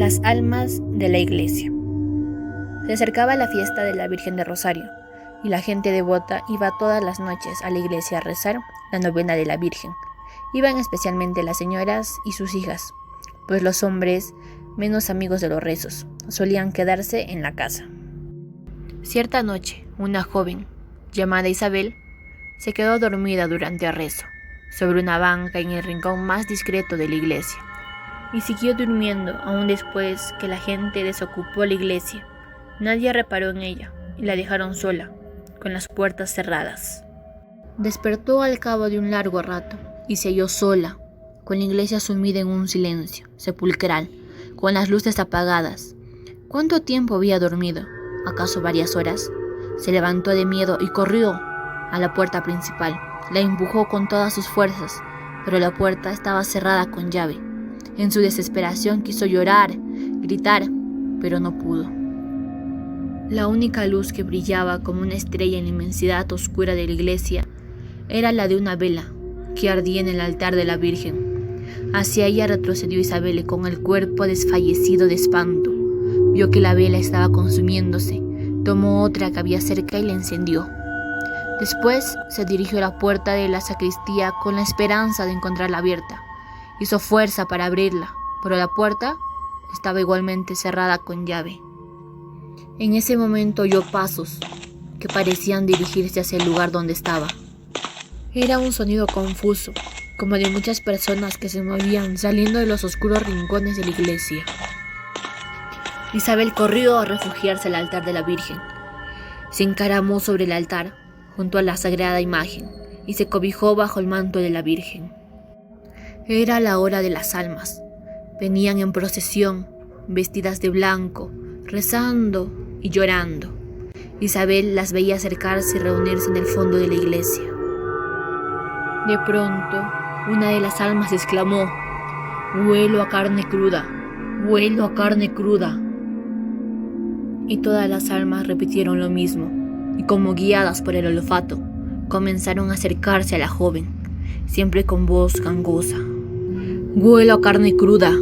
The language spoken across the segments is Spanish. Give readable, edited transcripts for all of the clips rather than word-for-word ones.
Las almas de la iglesia. Se acercaba la fiesta de la Virgen de Rosario, y la gente devota iba todas las noches a la iglesia a rezar la novena de la Virgen. Iban especialmente las señoras y sus hijas, pues los hombres, menos amigos de los rezos, solían quedarse en la casa. Cierta noche, una joven, llamada Isabel, se quedó dormida durante el rezo, sobre una banca en el rincón más discreto de la iglesia, y siguió durmiendo aún después que la gente desocupó la iglesia. Nadie reparó en ella y la dejaron sola, con las puertas cerradas. Despertó al cabo de un largo rato y se halló sola, con la iglesia sumida en un silencio sepulcral, con las luces apagadas. ¿Cuánto tiempo había dormido? ¿Acaso varias horas? Se levantó de miedo y corrió a la puerta principal. La empujó con todas sus fuerzas, pero la puerta estaba cerrada con llave. En su desesperación quiso llorar, gritar, pero no pudo. La única luz que brillaba como una estrella en la inmensidad oscura de la iglesia era la de una vela que ardía en el altar de la Virgen. Hacia ella retrocedió Isabel con el cuerpo desfallecido de espanto. Vio que la vela estaba consumiéndose, tomó otra que había cerca y la encendió. Después se dirigió a la puerta de la sacristía con la esperanza de encontrarla abierta. Hizo fuerza para abrirla, pero la puerta estaba igualmente cerrada con llave. En ese momento oyó pasos que parecían dirigirse hacia el lugar donde estaba. Era un sonido confuso, como de muchas personas que se movían saliendo de los oscuros rincones de la iglesia. Isabel corrió a refugiarse al altar de la Virgen. Se encaramó sobre el altar, junto a la sagrada imagen, y se cobijó bajo el manto de la Virgen. Era la hora de las almas. Venían en procesión, vestidas de blanco, rezando y llorando. Isabel las veía acercarse y reunirse en el fondo de la iglesia. De pronto, una de las almas exclamó: «Huelo a carne cruda, huelo a carne cruda». Y todas las almas repitieron lo mismo, y como guiadas por el olfato, comenzaron a acercarse a la joven, siempre con voz gangosa. «Huelo a carne cruda.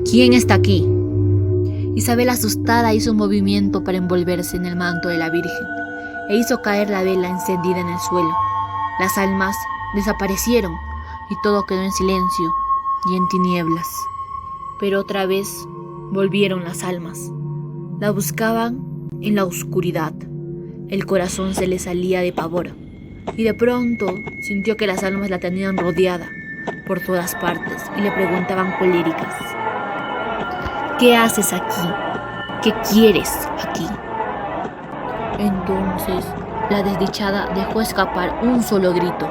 ¿Quién está aquí?». Isabel, asustada, hizo un movimiento para envolverse en el manto de la Virgen e hizo caer la vela encendida en el suelo. Las almas desaparecieron y todo quedó en silencio y en tinieblas. Pero otra vez volvieron las almas. La buscaban en la oscuridad. El corazón se le salía de pavor y de pronto sintió que las almas la tenían rodeada por todas partes y le preguntaban coléricas: «¿Qué haces aquí? ¿Qué quieres aquí?». Entonces la desdichada dejó escapar un solo grito: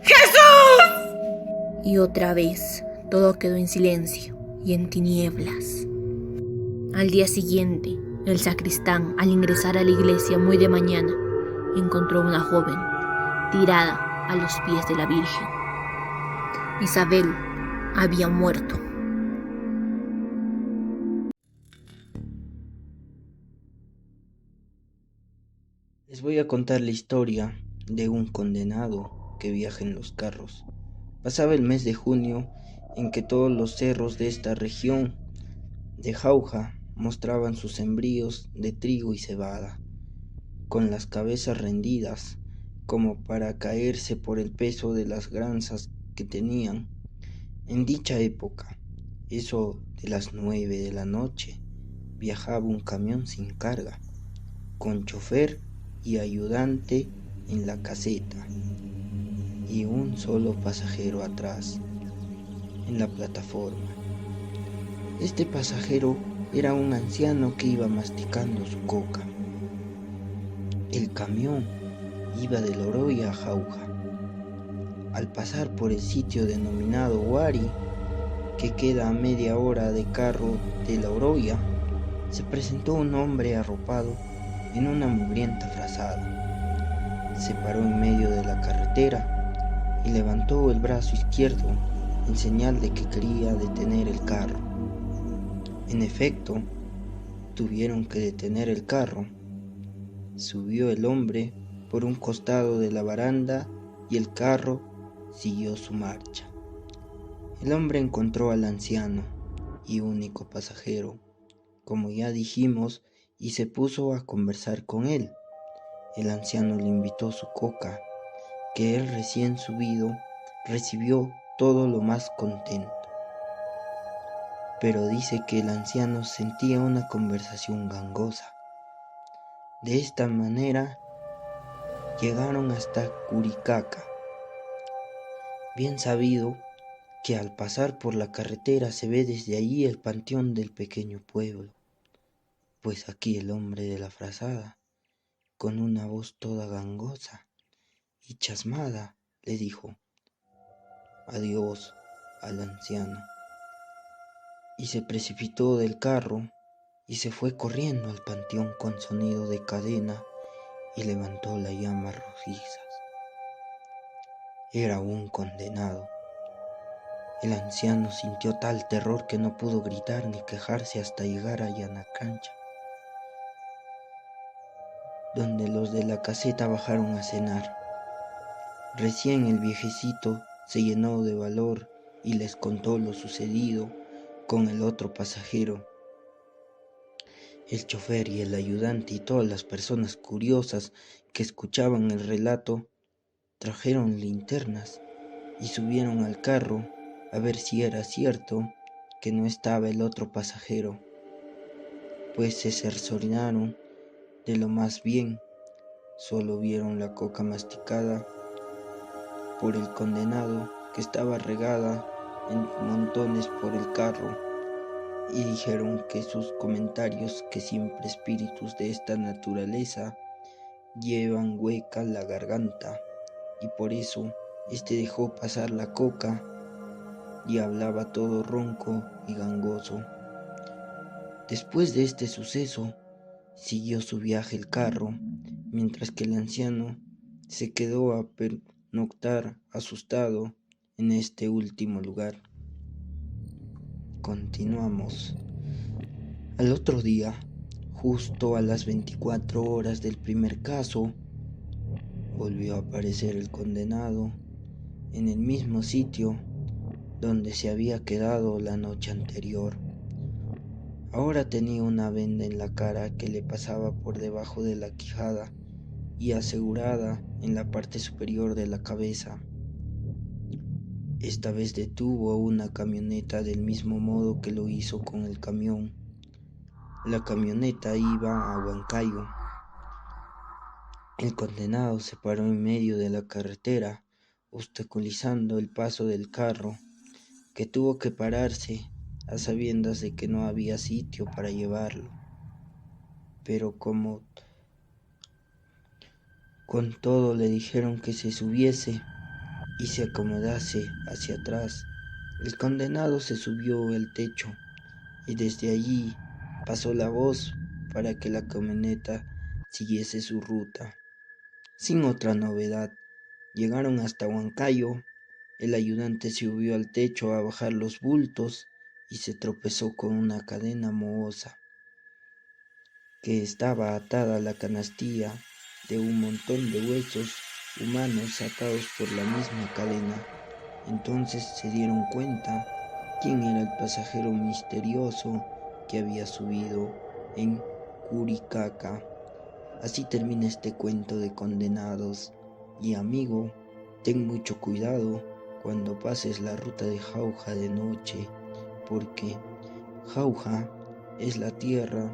«¡Jesús!». Y otra vez todo quedó en silencio y en tinieblas. Al día siguiente, el sacristán, al ingresar a la iglesia muy de mañana, encontró a una joven tirada a los pies de la Virgen. Isabel había muerto. Les voy a contar la historia de un condenado que viaja en los carros. Pasaba el mes de junio en que todos los cerros de esta región de Jauja mostraban sus sembríos de trigo y cebada, con las cabezas rendidas como para caerse por el peso de las granzas que tenían. En dicha época, eso de las 9 de la noche, viajaba un camión sin carga, con chofer y ayudante en la caseta, y un solo pasajero atrás, en la plataforma. Este pasajero era un anciano que iba masticando su coca. El camión iba de Loroya a Jauja. Al pasar por el sitio denominado Huari, que queda a media hora de carro de Loroya, se presentó un hombre arropado en una mugrienta frazada. Se paró en medio de la carretera y levantó el brazo izquierdo en señal de que quería detener el carro. En efecto, tuvieron que detener el carro. Subió el hombre por un costado de la baranda y el carro siguió su marcha. El hombre encontró al anciano y único pasajero, como ya dijimos, y se puso a conversar con él. El anciano le invitó su coca, que él recién subido recibió todo lo más contento. Pero dice que el anciano sentía una conversación gangosa. De esta manera llegaron hasta Curicaca. Bien sabido que al pasar por la carretera se ve desde allí el panteón del pequeño pueblo. Pues aquí el hombre de la frazada, con una voz toda gangosa y chasmada, le dijo adiós al anciano, y se precipitó del carro y se fue corriendo al panteón con sonido de cadena y levantó las llamas rojizas. Era un condenado. El anciano sintió tal terror que no pudo gritar ni quejarse hasta llegar a Yanacancha, donde los de la caseta bajaron a cenar. Recién el viejecito se llenó de valor y les contó lo sucedido con el otro pasajero. El chofer y el ayudante y todas las personas curiosas que escuchaban el relato trajeron linternas y subieron al carro a ver si era cierto que no estaba el otro pasajero, pues se cercioraron de lo más bien. Solo vieron la coca masticada por el condenado, que estaba regada en montones por el carro, y dijeron que sus comentarios, que siempre espíritus de esta naturaleza llevan hueca la garganta, y por eso dejó pasar la coca y hablaba todo ronco y gangoso. Después de este suceso, siguió su viaje el carro, mientras que el anciano se quedó a pernoctar asustado en este último lugar. Continuamos. Al otro día, justo a las 24 horas del primer caso, volvió a aparecer el condenado en el mismo sitio donde se había quedado la noche anterior. Ahora tenía una venda en la cara que le pasaba por debajo de la quijada y asegurada en la parte superior de la cabeza. Esta vez detuvo una camioneta del mismo modo que lo hizo con el camión. La camioneta iba a Huancayo. El condenado se paró en medio de la carretera, obstaculizando el paso del carro, que tuvo que pararse a sabiendas de que no había sitio para llevarlo. Pero como con todo le dijeron que se subiese y se acomodase hacia atrás, el condenado se subió al techo y desde allí pasó la voz para que la camioneta siguiese su ruta. Sin otra novedad, llegaron hasta Huancayo. El ayudante se subió al techo a bajar los bultos y se tropezó con una cadena mohosa que estaba atada a la canastilla de un montón de huesos humanos atados por la misma cadena. Entonces se dieron cuenta quién era el pasajero misterioso que había subido en Curicaca. Así termina este cuento de condenados. Y amigo, ten mucho cuidado cuando pases la ruta de Jauja de noche, porque Jauja es la tierra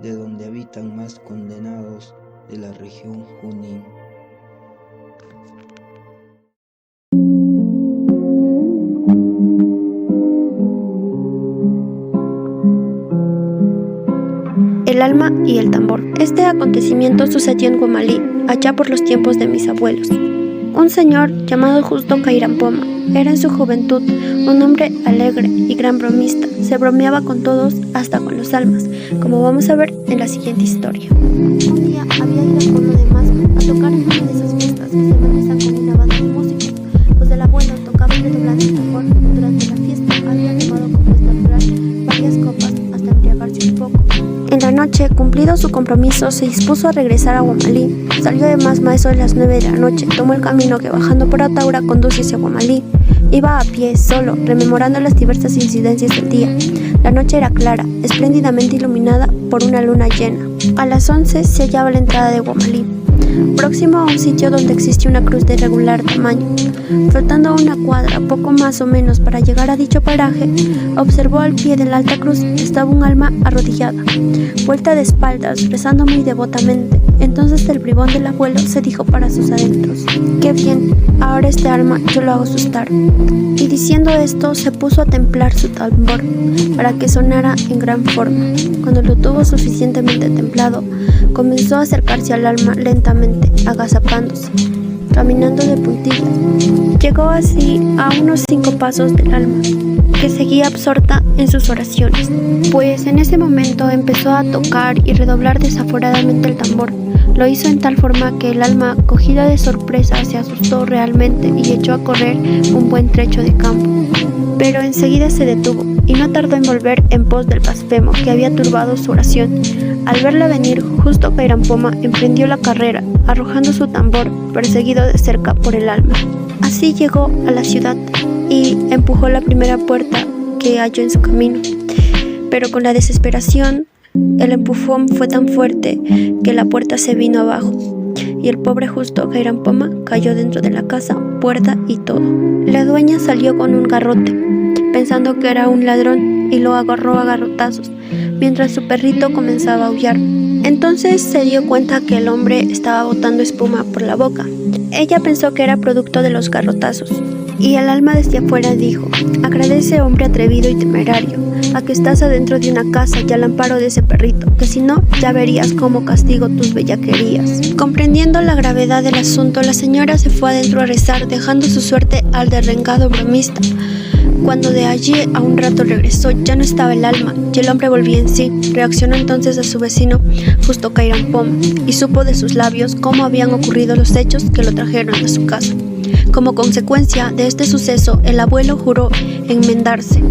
de donde habitan más condenados de la región Junín. El alma y el tambor. Este acontecimiento sucedió en Guamalí, allá por los tiempos de mis abuelos. Un señor llamado Justo Cairampoma era en su juventud un hombre alegre y gran bromista. Se bromeaba con todos, hasta con los almas, como vamos a ver en la siguiente historia. Un día había ido al pueblo de Masma a tocar en una de esas fiestas que se realizan con una banda de músicos. Los del abuelo tocaban redoblando el tambor. Durante la fiesta había tomado como es natural varias copas hasta embriagarse un poco. En la noche, cumplido su compromiso, se dispuso a regresar a Guamalí. Salió de Masma eso de las 9 de la noche. Tomó el camino que bajando por Ataura conduce hacia Guamalí. Iba a pie, solo, rememorando las diversas incidencias del día. La noche era clara, espléndidamente iluminada por una luna llena. A las 11 se hallaba la entrada de Guamalí, próximo a un sitio donde existía una cruz de irregular tamaño. Faltando a una cuadra, poco más o menos, para llegar a dicho paraje, observó al pie de la alta cruz estaba un alma arrodillada, vuelta de espaldas, rezando muy devotamente. Entonces el bribón del abuelo se dijo para sus adentros: «Qué bien, ahora este alma yo lo hago asustar». Y diciendo esto, se puso a templar su tambor para que sonara en gran forma. Cuando lo tuvo suficientemente templado, comenzó a acercarse al alma lentamente, agazapándose, caminando de puntillas. Llegó así a unos 5 pasos del alma, que seguía absorta en sus oraciones, pues en ese momento empezó a tocar y redoblar desaforadamente el tambor. Lo hizo en tal forma que el alma, cogida de sorpresa, se asustó realmente y echó a correr un buen trecho de campo. Pero enseguida se detuvo y no tardó en volver en pos del blasfemo que había turbado su oración. Al verla venir, justo Cairampoma emprendió la carrera, arrojando su tambor, perseguido de cerca por el alma. Así llegó a la ciudad y empujó la primera puerta que halló en su camino. Pero con la desesperación, el empujón fue tan fuerte que la puerta se vino abajo y el pobre justo Cairampoma cayó dentro de la casa, puerta y todo. La dueña salió con un garrote, pensando que era un ladrón, y lo agarró a garrotazos, mientras su perrito comenzaba a aullar. Entonces se dio cuenta que el hombre estaba botando espuma por la boca. Ella pensó que era producto de los garrotazos, y el alma desde afuera dijo: «Agradece, hombre atrevido y temerario, a que estás adentro de una casa y al amparo de ese perrito, que si no, ya verías cómo castigo tus bellaquerías». Comprendiendo la gravedad del asunto, la señora se fue adentro a rezar, dejando su suerte al derrengado bromista. Cuando de allí a un rato regresó, ya no estaba el alma, y el hombre volvía en sí. Reaccionó entonces a su vecino, justo Cairampoma, y supo de sus labios cómo habían ocurrido los hechos que lo trajeron a su casa. Como consecuencia de este suceso, el abuelo juró enmendarse